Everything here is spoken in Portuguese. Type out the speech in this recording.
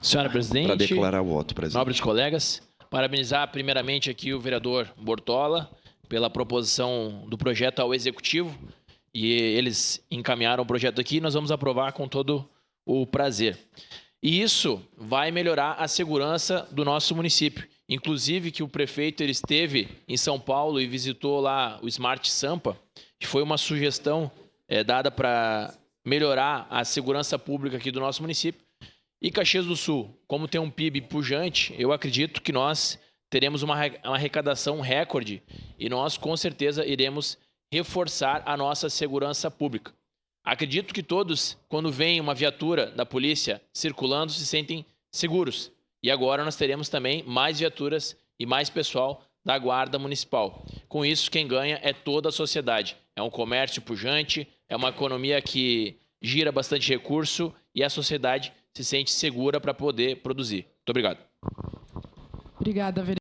Senhora para presidente, declarar o voto, presidente. nobres colegas, parabenizar primeiramente aqui o vereador Bortola pela proposição do projeto ao Executivo, e eles encaminharam o projeto aqui e nós vamos aprovar com todo o prazer. E isso vai melhorar a segurança do nosso município. Inclusive que o prefeito ele esteve em São Paulo e visitou lá o Smart Sampa, que foi uma sugestão dada para melhorar a segurança pública aqui do nosso município. E Caxias do Sul, como tem um PIB pujante, eu acredito que nós teremos uma arrecadação recorde e nós, com certeza, iremos reforçar a nossa segurança pública. Acredito que todos, quando vem uma viatura da polícia circulando, se sentem seguros. E agora nós teremos também mais viaturas e mais pessoal da Guarda Municipal. Com isso, quem ganha é toda a sociedade. É um comércio pujante, é uma economia que gira bastante recurso e a sociedade se sente segura para poder produzir. Muito obrigado. Obrigada, vereador.